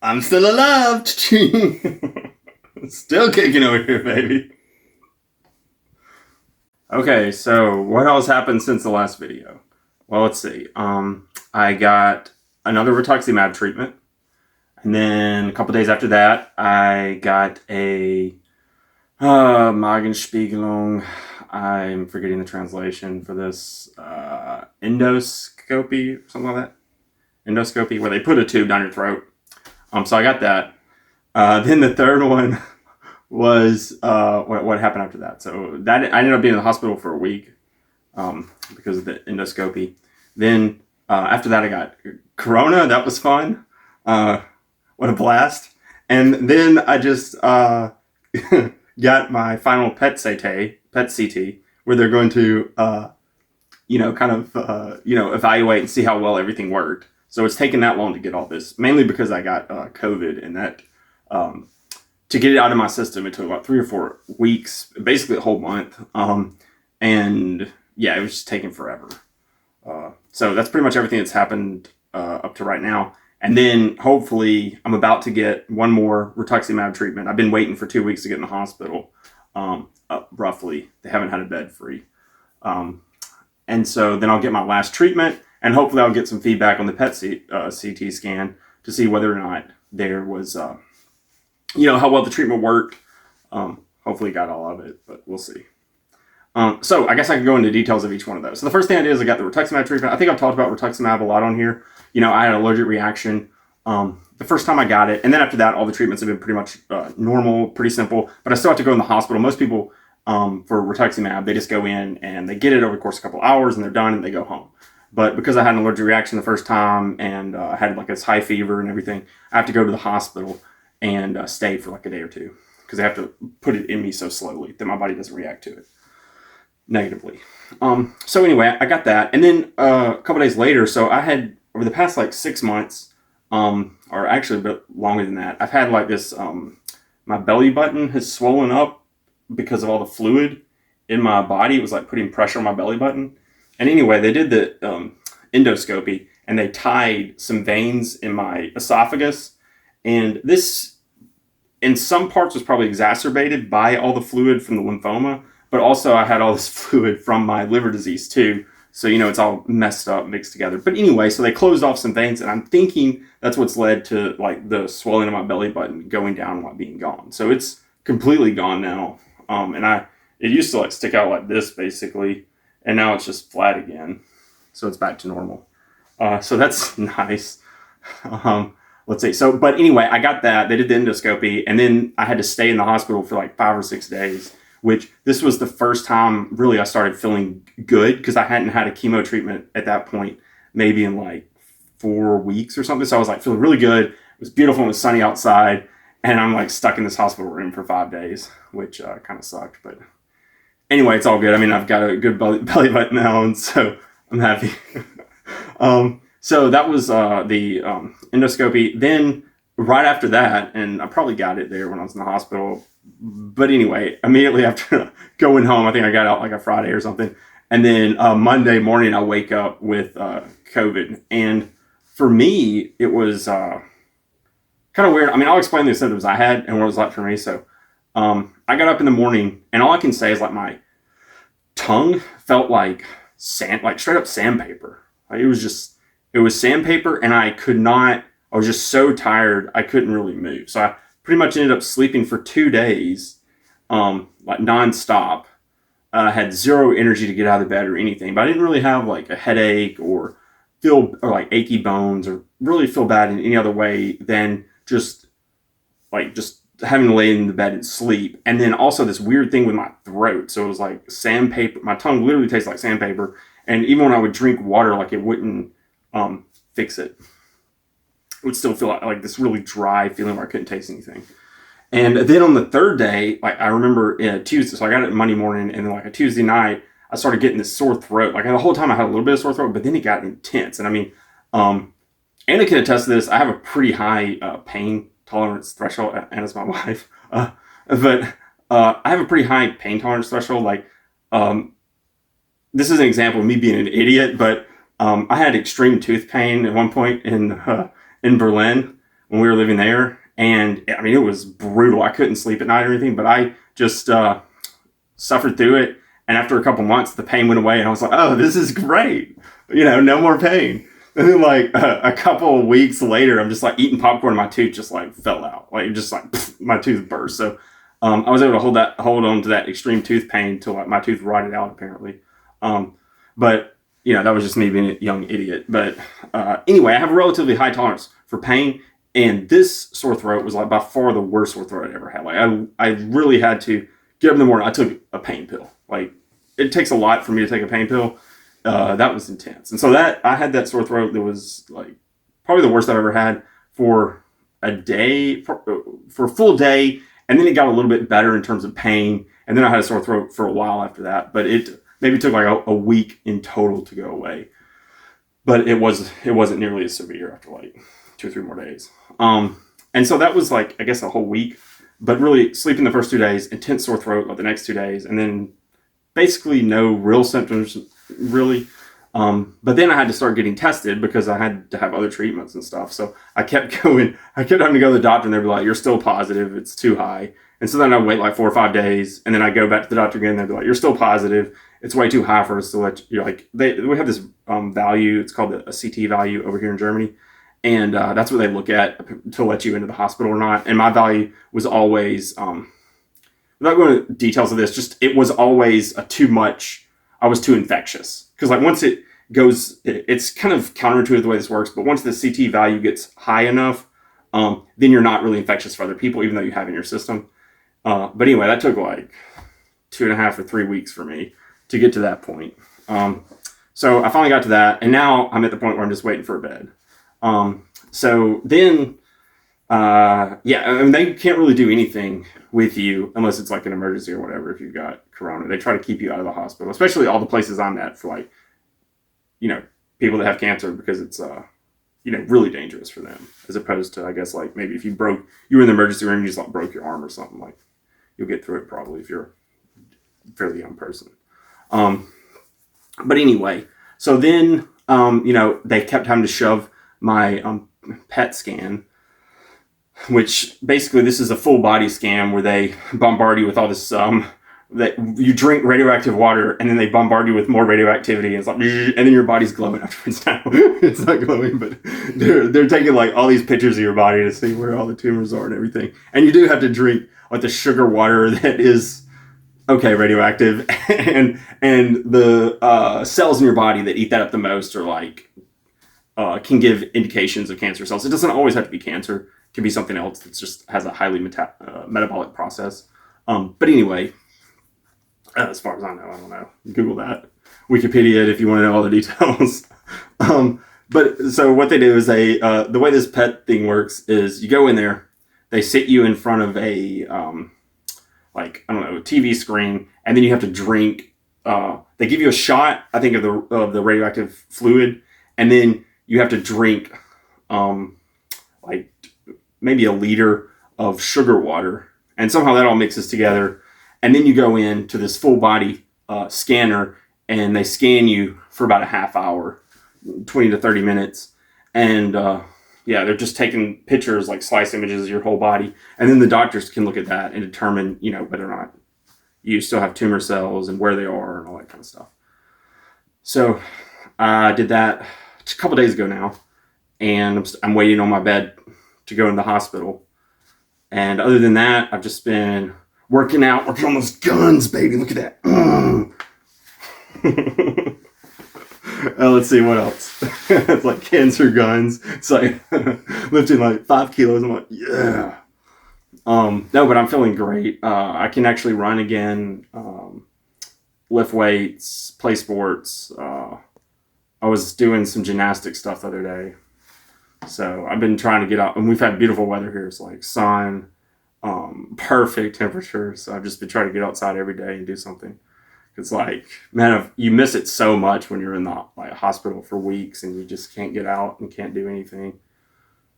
I'm still alive. Still kicking over here, baby. Okay, so what else happened since the last video? Well, let's see. I got another rituximab treatment, and then a couple days after that, I got a Magenspiegelung. I'm forgetting the translation for this endoscopy, something like that. Endoscopy, where they put a tube down your throat. So I got that. Then the third one was what happened after that. So that I ended up being in the hospital for a week because of the endoscopy. Then after that, I got corona. That was fun. What a blast! And then I just got my final PET CT, where they're going to evaluate and see how well everything worked. So it's taken that long to get all this, mainly because I got COVID, and that to get it out of my system, it took about 3 or 4 weeks, basically a whole month. And yeah, it was just taking forever. So that's pretty much everything that's happened up to right now. And then hopefully I'm about to get one more rituximab treatment. I've been waiting for 2 weeks to get in the hospital, roughly. They haven't had a bed free. And so then I'll get my last treatment, and hopefully I'll get some feedback on the CT scan to see whether or not there was, how well the treatment worked. Hopefully got all of it, but we'll see. So I guess I can go into details of each one of those. So the first thing I did is I got the rituximab treatment. I think I've talked about rituximab a lot on here. I had an allergic reaction the first time I got it. And then after that, all the treatments have been pretty much normal, pretty simple. But I still have to go in the hospital. Most people for rituximab, they just go in and they get it over the course of a couple hours and they're done and they go home. But because I had an allergic reaction the first time and I had like this high fever and everything, I have to go to the hospital and stay for like a day or two because they have to put it in me so slowly that my body doesn't react to it negatively. So anyway, I got that. And then a couple days later, so I had over the past like 6 months, or actually a bit longer than that, I've had like this, my belly button has swollen up because of all the fluid in my body. It was like putting pressure on my belly button. And anyway, they did the endoscopy and they tied some veins in my esophagus. And this, in some parts, was probably exacerbated by all the fluid from the lymphoma. But also I had all this fluid from my liver disease too. So, it's all messed up, mixed together. But anyway, so they closed off some veins, and I'm thinking that's what's led to like the swelling of my belly button going down while being gone. So it's completely gone now. It used to like stick out like this basically, and now it's just flat again. So it's back to normal. So that's nice. Let's see. So, but anyway, I got that. They did the endoscopy, and then I had to stay in the hospital for like 5 or 6 days. Which this was the first time really I started feeling good because I hadn't had a chemo treatment at that point, maybe in like 4 weeks or something. So I was like feeling really good. It was beautiful. It was sunny outside. And I'm like stuck in this hospital room for 5 days, which kind of sucked. But anyway, it's all good. I mean, I've got a good belly button now, and so I'm happy. So that was the endoscopy. Then right after that, and I probably got it there when I was in the hospital. But anyway, immediately after going home, I think I got out like a Friday or something. And then Monday morning, I wake up with COVID. And for me, it was kind of weird. I mean, I'll explain the symptoms I had and what it was like for me. So I got up in the morning, and all I can say is like my tongue felt like sand, like straight up sandpaper. Like it was sandpaper, and I was just so tired, I couldn't really move. So I pretty much ended up sleeping for 2 days, like nonstop. I had zero energy to get out of the bed or anything, but I didn't really have like a headache or like achy bones or really feel bad in any other way than just having to lay in the bed and sleep. And then also this weird thing with my throat. So it was like sandpaper. My tongue literally tastes like sandpaper. And even when I would drink water, like it wouldn't fix it. Would still feel like this really dry feeling where I couldn't taste anything. And then on the third day, like I remember Tuesday, so I got it Monday morning, and then like a Tuesday night, I started getting this sore throat. Like the whole time I had a little bit of sore throat, but then it got intense. And I mean, Anna can attest to this. I have a pretty high pain tolerance threshold. Anna's my wife. But I have a pretty high pain tolerance threshold. Like this is an example of me being an idiot, but I had extreme tooth pain at one point in Berlin. when we were living there. And I mean, it was brutal. I couldn't sleep at night or anything, but I just suffered through it. And after a couple months, the pain went away, and I was like, "Oh, this is great! No more pain." And then, like a couple of weeks later, I'm just like eating popcorn, and my tooth just like fell out, like just like my tooth burst. So I was able to hold on to that extreme tooth pain till like my tooth rotted out, apparently. But that was just me being a young idiot. But anyway, I have a relatively high tolerance for pain, and this sore throat was like by far the worst sore throat I'd ever had. Like I really had to get up in the morning. I took a pain pill. Like, it takes a lot for me to take a pain pill. That was intense. And so I had that sore throat that was like probably the worst I've ever had for a day, for a full day. And then it got a little bit better in terms of pain. And then I had a sore throat for a while after that. But it maybe took like a week in total to go away. But it wasn't nearly as severe after like 2 or 3 more days. And so that was like, I guess, a whole week. But really, sleeping the first 2 days, intense sore throat like the next 2 days, and then basically no real symptoms, really. But then I had to start getting tested because I had to have other treatments and stuff. So I kept going. I kept having to go to the doctor, and they'd be like, "You're still positive. It's too high." And so then I'd wait like 4 or 5 days, and then I'd go back to the doctor again. They'd be like, "You're still positive. It's way too high for us to let you." Like we have this value. It's called a CT value over here in Germany. And that's what they look at to let you into the hospital or not. And my value was always, without going into details of this, just it was always too much. I was too infectious. Because like once it goes, it's kind of counterintuitive the way this works, but once the CT value gets high enough, then you're not really infectious for other people, even though you have in your system. But anyway, that took like 2.5 or 3 weeks for me to get to that point. So I finally got to that, and now I'm at the point where I'm just waiting for a bed. So then, I mean, they can't really do anything with you unless it's like an emergency or whatever. If you've got corona, they try to keep you out of the hospital, especially all the places I'm at for like, people that have cancer, because it's, really dangerous for them, as opposed to, I guess, like maybe if you were in the emergency room, you just like broke your arm or something, like you'll get through it probably if you're a fairly young person. But anyway, so then, they kept having to shove my PET scan, which basically this is a full body scan where they bombard you with all this that you drink radioactive water, and then they bombard you with more radioactivity, and it's like, and then your body's glowing afterwards. Now it's not glowing, but they're taking like all these pictures of your body to see where all the tumors are and everything. And you do have to drink like the sugar water that is radioactive, and the cells in your body that eat that up the most are like can give indications of cancer cells. It doesn't always have to be cancer. It can be something else that just has a highly metabolic process. But anyway, as far as I know, I don't know. Google that. Wikipedia it if you want to know all the details. But so what they do is the way this PET thing works is you go in there, they sit you in front of a TV screen, and then you have to drink. They give you a shot, I think, of the radioactive fluid, and then you have to drink like maybe a liter of sugar water, and somehow that all mixes together. And then you go into this full body scanner, and they scan you for about a half hour, 20 to 30 minutes. And they're just taking pictures, like slice images of your whole body. And then the doctors can look at that and determine, whether or not you still have tumor cells and where they are and all that kind of stuff. So I did that a couple days ago now, and I'm waiting on my bed to go in the hospital. And other than that, I've just been working on those guns, baby. Look at that. Let's see what else. It's like cancer guns. It's like lifting like 5 kilos. I'm like, yeah. No, but I'm feeling great. I can actually run again, lift weights, play sports. I was doing some gymnastic stuff the other day. So I've been trying to get out, and we've had beautiful weather here. It's like sun, perfect temperature. So I've just been trying to get outside every day and do something. It's like, man, you miss it so much when you're in the hospital for weeks and you just can't get out and can't do anything.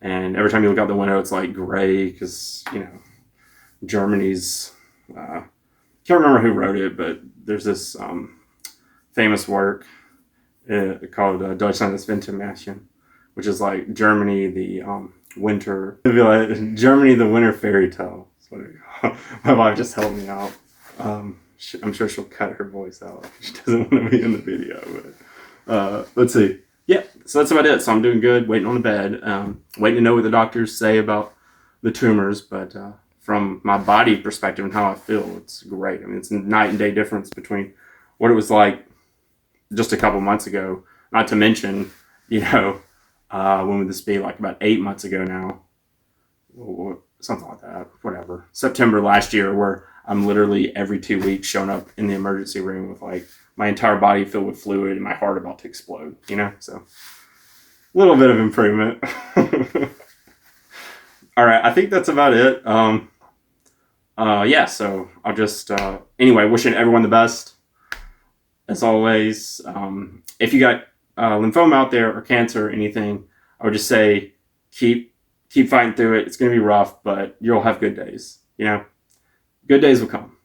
And every time you look out the window, it's like gray because, Germany's, can't remember who wrote it, but there's this famous work called Deutschland das Wintermärchen, which is like Germany, the winter. It'd be like Germany, the winter fairy tale. My wife just helped me out. I'm sure she'll cut her voice out. She doesn't want to be in the video. But let's see. Yeah, so that's about it. So I'm doing good, waiting on the bed, waiting to know what the doctors say about the tumors. But from my body perspective and how I feel, it's great. I mean, it's a night and day difference between what it was like just a couple months ago. Not to mention, when would this be? Like about 8 months ago now. Something like that. Whatever. September last year, where I'm literally every 2 weeks showing up in the emergency room with like my entire body filled with fluid and my heart about to explode, So a little bit of improvement. All right. I think that's about it. So I'll just, anyway, wishing everyone the best as always. If you got lymphoma out there or cancer or anything, I would just say keep fighting through it. It's going to be rough, but you'll have good days. Good days will come.